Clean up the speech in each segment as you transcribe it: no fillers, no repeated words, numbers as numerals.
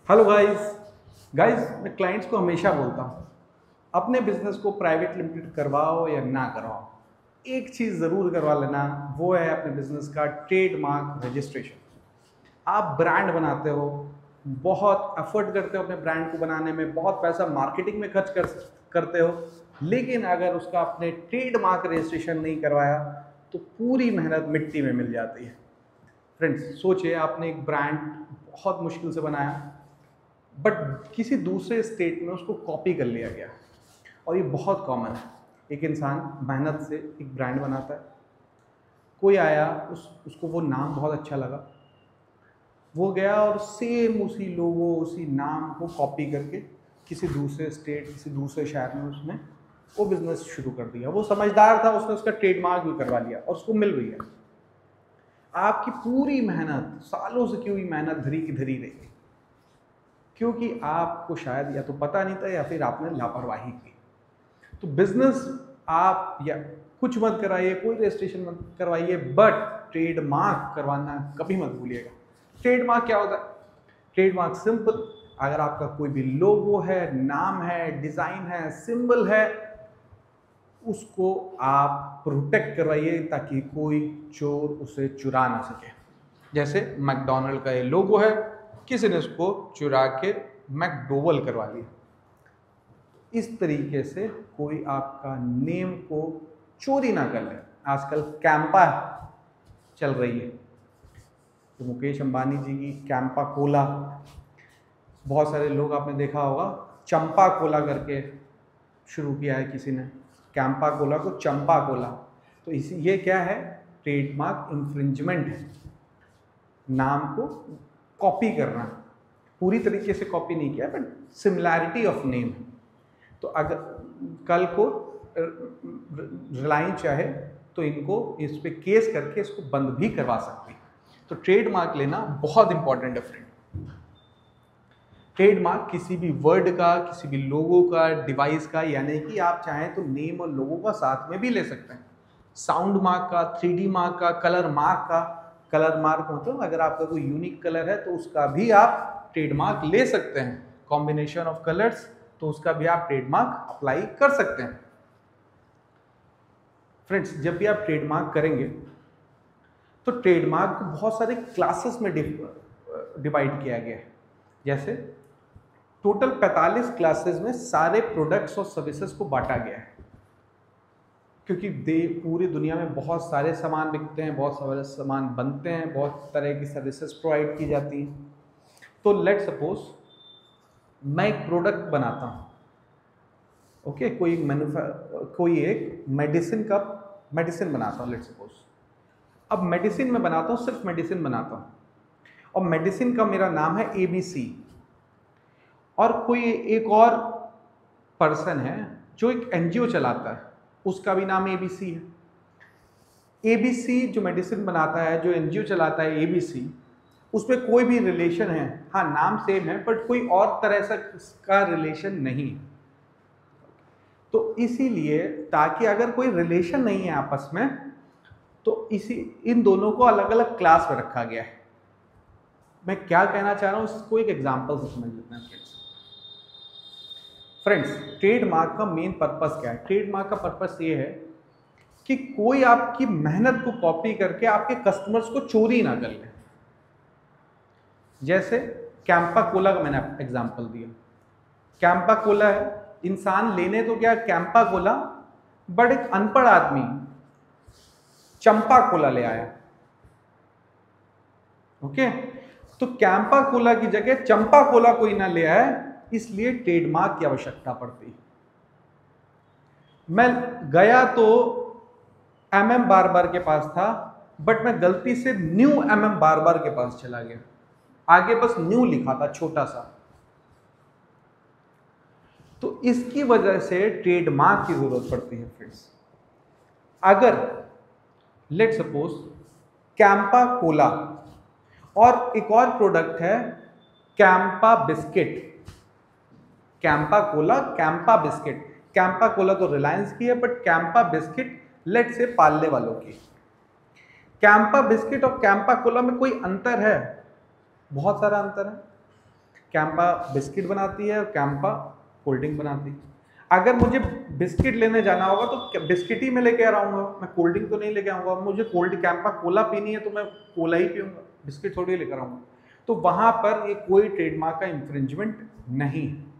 Hello guys. मैं clients को हमेशा बोलता हूँ, अपने बिजनेस को प्राइवेट लिमिटेड करवाओ या ना करवाओ, एक चीज़ ज़रूर करवा लेना, वो है अपने बिजनेस का ट्रेडमार्क रजिस्ट्रेशन। आप ब्रांड बनाते हो, बहुत एफर्ट करते हो अपने ब्रांड को बनाने में, बहुत पैसा मार्केटिंग में खर्च करते हो, लेकिन अगर उसका आपने ट्रेडमार्क रजिस्ट्रेशन नहीं करवाया तो पूरी मेहनत मिट्टी में मिल जाती है। फ्रेंड्स, सोचिए आपने एक ब्रांड बहुत मुश्किल से बनाया, बट किसी दूसरे स्टेट में उसको कॉपी कर लिया गया। और ये बहुत कॉमन है। एक इंसान मेहनत से एक ब्रांड बनाता है, कोई आया, उसको वो नाम बहुत अच्छा लगा, वो गया और सेम उसी लोगो उसी नाम को कॉपी करके किसी दूसरे स्टेट किसी दूसरे शहर में उसने वो बिज़नेस शुरू कर दिया। वो समझदार था, उसने उसका ट्रेडमार्क भी करवा लिया और उसको मिल रही है। आपकी पूरी मेहनत, सालों से की हुई मेहनत धरी की धरी रही, क्योंकि आपको शायद या तो पता नहीं था या फिर आपने लापरवाही की। तो बिजनेस आप या कुछ मत कराइए, कोई रजिस्ट्रेशन मत करवाइए, बट ट्रेडमार्क करवाना कभी मत भूलिएगा। ट्रेडमार्क क्या होता है? ट्रेडमार्क सिंपल, अगर आपका कोई भी लोगो है, नाम है, डिजाइन है, सिंबल है, उसको आप प्रोटेक्ट करवाइए ताकि कोई चोर उसे चुरा ना सके। जैसे मैकडोनल्ड का ये लोगो है, किसी ने उसको चुरा के मैकडोवल करवा लिया। इस तरीके से कोई आपका नेम को चोरी ना कर ले। आजकल कैंपा चल रही है, तो मुकेश अंबानी जी की कैंपा कोला, बहुत सारे लोग आपने देखा होगा चंपा कोला करके शुरू किया है किसी ने, कैंपा कोला को चंपा कोला। तो इसी ये क्या है? ट्रेडमार्क इंफ्रिंजमेंट है। नाम को कॉपी करना, पूरी तरीके से कॉपी नहीं किया, बट सिमिलैरिटी ऑफ नेम। तो अगर कल को रिलायंस चाहे तो इनको इस पे केस करके इसको बंद भी करवा सकती है। तो ट्रेडमार्क लेना बहुत इंपॉर्टेंट है फ्रेंड। ट्रेडमार्क किसी भी वर्ड का, किसी भी लोगो का, डिवाइस का, यानी कि आप चाहें तो नेम और लोगो का साथ में भी ले सकते हैं। साउंड मार्क का, 3D मार्क का, कलर मार्क का। कलर मार्क मतलब अगर आपका कोई यूनिक कलर है तो उसका भी आप ट्रेडमार्क ले सकते हैं। कॉम्बिनेशन ऑफ कलर्स, तो उसका भी आप ट्रेडमार्क अप्लाई कर सकते हैं। फ्रेंड्स, जब भी आप ट्रेडमार्क करेंगे तो ट्रेडमार्क को बहुत सारे क्लासेस में डिवाइड किया गया है। जैसे टोटल 45 क्लासेस में सारे प्रोडक्ट्स और सर्विसेज को बांटा गया है, क्योंकि पूरी दुनिया में बहुत सारे सामान बिकते हैं, बहुत सारे सामान बनते हैं, बहुत तरह की सर्विसेज प्रोवाइड की जाती हैं। तो लेट सपोज मैं एक प्रोडक्ट बनाता हूँ, ओके, कोई एक मेडिसिन बनाता हूँ, लेट सपोज। अब मेडिसिन में बनाता हूँ, सिर्फ मेडिसिन बनाता हूँ, और मेडिसिन का मेरा नाम है ABC। और कोई एक और पर्सन है जो एक NGO चलाता है, उसका भी नाम ABC है। ABC जो मेडिसिन बनाता है, जो NGO चलाता है ABC, उसमें कोई भी रिलेशन है, हाँ नाम सेम है, बट कोई और तरह से का रिलेशन नहीं है। तो इसीलिए ताकि अगर कोई रिलेशन नहीं है आपस में, तो इन दोनों को अलग अलग क्लास में रखा गया है। मैं क्या कहना चाह रहा हूँ इसको एक एग्जांपल से समझ लेते हैं फ्रेंड्स। ट्रेडमार्क का मेन पर्पस क्या है? ट्रेडमार्क का पर्पस ये है कि कोई आपकी मेहनत को कॉपी करके आपके कस्टमर्स को चोरी ना कर ले। जैसे कैंपा कोला का मैंने एग्जांपल दिया। कैंपा कोला है, इंसान लेने तो क्या कैंपा कोला, बट एक अनपढ़ आदमी चंपा कोला ले आया, ओके। तो कैंपा कोला की जगह चंपा कोला कोई ना ले आए, इसलिए ट्रेडमार्क की आवश्यकता पड़ती है। मैं गया तो MM बार्बर के पास था, बट मैं गलती से न्यू MM बार्बर के पास चला गया, आगे बस न्यू लिखा था छोटा सा। तो इसकी वजह से ट्रेडमार्क की जरूरत पड़ती है फ्रेंड्स। अगर लेट सपोज कैंपा कोला और एक और प्रोडक्ट है Campa biscuit, Campa Cola, Campa biscuit. Campa Cola तो रिलायंस की है, बट कैंपा बिस्किट लेट से पार्ले वालों की। कैंपा बिस्किट और कैंपा कोला में कोई अंतर है? बहुत सारा अंतर है। कैंपा बिस्किट बनाती है और कैंपा कोल्ड ड्रिंक बनाती है। अगर मुझे बिस्किट लेने जाना होगा तो बिस्किट ही मैं लेके आ रहा हूँ, मैं कोल्ड ड्रिंक तो नहीं लेके आऊँगा। मुझे कोल्ड कैंपा कोला पीनी है तो मैं कोला ही पीऊँगा, बिस्किट थोड़ी लेकर आऊँगा। तो वहाँ पर ये कोई ट्रेडमार्क का इंफ्रिंजमेंट नहीं है।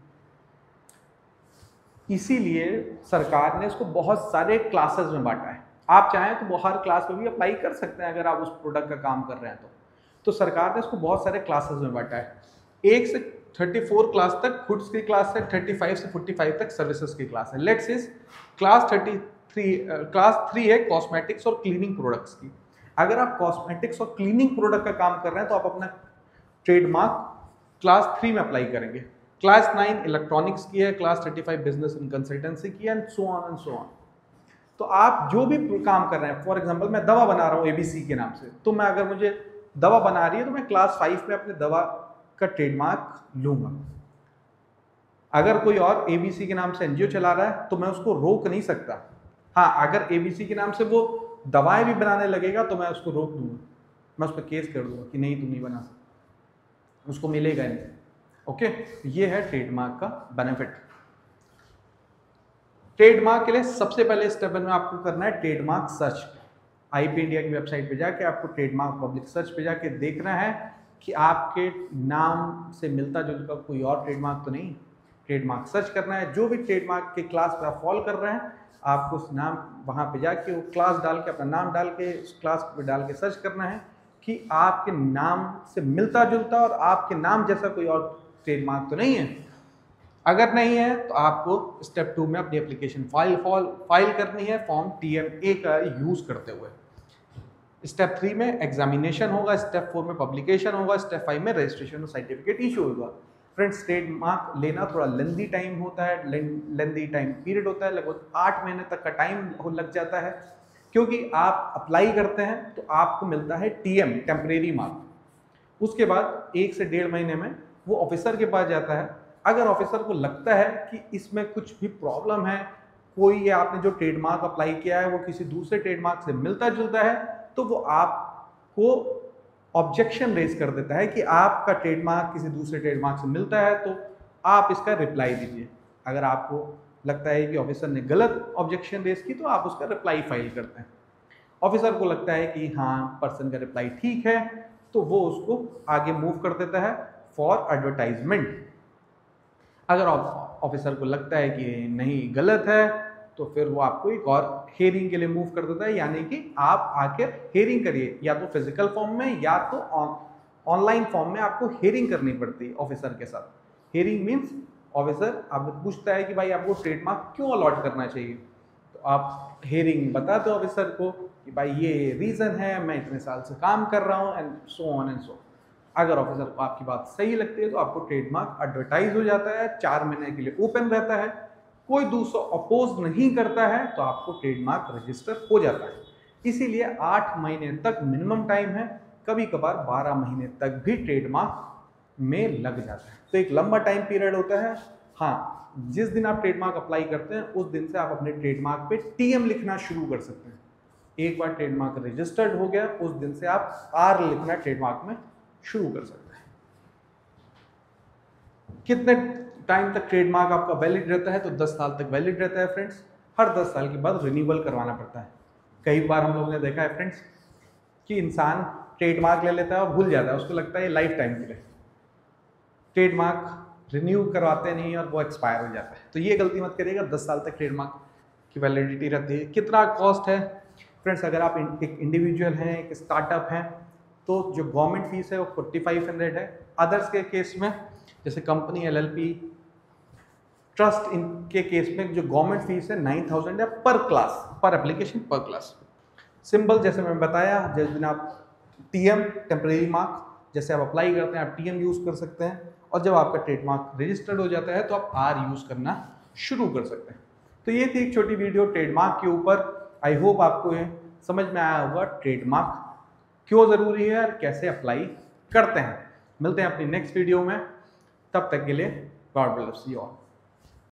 इसीलिए सरकार ने इसको बहुत सारे क्लासेस में बांटा है। आप चाहें तो हर क्लास में भी अप्लाई कर सकते हैं अगर आप उस प्रोडक्ट का काम कर रहे हैं तो सरकार ने इसको बहुत सारे क्लासेस में बांटा है। 1 से 34 क्लास तक गुड्स की क्लास है, 35 से 45 तक सर्विसेज की क्लास है। लेट्स इज क्लास 3 है कॉस्मेटिक्स और क्लीनिंग प्रोडक्ट्स की। अगर आप कॉस्मेटिक्स और क्लीनिंग प्रोडक्ट का काम कर रहे हैं तो आप अपना ट्रेडमार्क क्लास 3 में अप्लाई करेंगे। क्लास 9 इलेक्ट्रॉनिक्स की है, क्लास 35 बिजनेस एंड कंसल्टेंसी की है, एंड सो ऑन। तो आप जो भी काम कर रहे हैं, फॉर एग्जांपल मैं दवा बना रहा हूँ ABC के नाम से, तो मैं अगर मुझे दवा बना रही है तो मैं क्लास 5 में अपने दवा का ट्रेडमार्क लूंगा। अगर कोई और ABC के नाम से NGO चला रहा है तो मैं उसको रोक नहीं सकता। हाँ, अगर ABC के नाम से वो दवाएं भी बनाने लगेगा तो मैं उसको रोक दूंगा, मैं उस पर केस कर दूंगा कि नहीं तुम नहीं बना सकते, उसको मिलेगा नहीं। ओके, ये है ट्रेडमार्क का बेनिफिट। ट्रेडमार्क के लिए सबसे पहले स्टेप में आपको करना है ट्रेडमार्क सर्च। IP इंडिया की वेबसाइट पे जाके आपको ट्रेडमार्क पब्लिक सर्च पे जाके देखना है कि आपके नाम से मिलता जुलता कोई और ट्रेडमार्क तो नहीं। ट्रेडमार्क सर्च करना है, जो भी ट्रेडमार्क के क्लास पे आप फॉलो कर रहे हैं आपको उस नाम वहाँ पे जाके वो क्लास डाल के अपना नाम डाल के उस क्लास पे डाल के सर्च करना है कि आपके नाम से मिलता जुलता और आपके नाम जैसा कोई और ट्रेडमार्क तो नहीं है। अगर नहीं है तो आपको स्टेप 2 में अपनी एप्लीकेशन फाइल करनी है फॉर्म TMA का यूज़ करते हुए। स्टेप 3 में एग्जामिनेशन होगा, स्टेप 4 में पब्लिकेशन होगा, स्टेप 5 में रजिस्ट्रेशन और सर्टिफिकेट इशू होगा। फ्रेंड्स, ट्रेडमार्क लेना थोड़ा लेंदी टाइम होता है, लेंदी टाइम पीरियड होता है, लगभग 8 महीने तक का टाइम लग जाता है, क्योंकि आप अप्लाई करते हैं तो आपको मिलता है TM टेम्परेरी मार्क। उसके बाद 1 से 1.5 महीने में वो ऑफिसर के पास जाता है। अगर ऑफिसर को लगता है कि इसमें कुछ भी प्रॉब्लम है, कोई आपने जो ट्रेडमार्क अप्लाई किया है वो किसी दूसरे ट्रेडमार्क से मिलता जुलता है, तो वो आपको ऑब्जेक्शन रेज कर देता है कि आपका ट्रेडमार्क किसी दूसरे ट्रेडमार्क से मिलता है, तो आप इसका रिप्लाई दीजिए। अगर आपको लगता है कि ऑफिसर ने गलत ऑब्जेक्शन रेज की तो आप उसका रिप्लाई फाइल करते हैं। ऑफिसर को लगता है कि हाँ पर्सन का रिप्लाई ठीक है तो वो उसको आगे मूव कर देता है फॉर एडवर्टाइजमेंट। अगर ऑफिसर को लगता है कि नहीं गलत है तो फिर वो आपको एक और हेयरिंग के लिए मूव कर देता है, यानी कि आप आकर हेयरिंग करिए, या तो फिजिकल फॉर्म में या तो ऑनलाइन फॉर्म में आपको हेयरिंग करनी पड़ती है ऑफिसर के साथ। हेयरिंग मीन्स ऑफिसर आपको पूछता है कि भाई आपको ट्रेडमार्क क्यों अलॉट करना चाहिए, तो आप हेयरिंग बताते हो ऑफिसर को कि भाई ये रीज़न है, मैं इतने साल से काम कर रहा हूँ, and so on and so. अगर ऑफिसर को आपकी बात सही लगती है तो आपको ट्रेडमार्क एडवर्टाइज हो जाता है, 4 महीने के लिए ओपन रहता है, कोई दूसरा अपोज नहीं करता है तो आपको ट्रेडमार्क रजिस्टर हो जाता है। इसीलिए 8 महीने तक मिनिमम टाइम है, कभी कभार 12 महीने तक भी ट्रेडमार्क में लग जाता है, तो एक लंबा टाइम पीरियड होता है। हाँ, जिस दिन आप ट्रेडमार्क अप्लाई करते हैं उस दिन से आप अपने ट्रेडमार्क पे TM लिखना शुरू कर सकते हैं। एक बार ट्रेडमार्क रजिस्टर्ड हो गया उस दिन से आप R लिखना ट्रेडमार्क में शुरू कर सकते हैं। कितने टाइम तक ट्रेडमार्क आपका वैलिड रहता है, तो 10 साल तक वैलिड रहता है फ्रेंड्स। हर 10 साल के बाद रिन्यूअल करवाना पड़ता है। कई बार हम लोगों ने देखा है फ्रेंड्स कि इंसान ट्रेडमार्क ले लेता है और भूल जाता है, उसको लगता है ये लाइफ टाइम के लिए, ट्रेडमार्क रिन्यू करवाते नहीं और वो एक्सपायर हो जाता है। तो ये गलती मत करिएगा, 10 साल तक ट्रेडमार्क की वैलिडिटी रहती है। कितना कॉस्ट है फ्रेंड्स, अगर आप एक इंडिविजुअल हैं, एक स्टार्टअप हैं, तो जो गवर्नमेंट फीस है वो 4500 है। अदर्स के केस में जैसे कंपनी LLP ट्रस्ट इनके केस में जो गवर्नमेंट फीस है 9000 है पर क्लास, पर एप्लीकेशन, पर क्लास। सिंबल जैसे मैं बताया, जिस दिन आप TM टेम्परेरी मार्क जैसे आप अप्लाई करते हैं आप TM यूज़ कर सकते हैं, और जब आपका ट्रेडमार्क रजिस्टर्ड हो जाता है तो आप R यूज़ करना शुरू कर सकते हैं। तो ये थी एक छोटी वीडियो ट्रेडमार्क के ऊपर। आई होप आपको ये समझ में आया होगा ट्रेडमार्क क्यों ज़रूरी है और कैसे अप्लाई करते हैं। मिलते हैं अपनी नेक्स्ट वीडियो में, तब तक के लिए गॉड ब्लेस यू ऑल।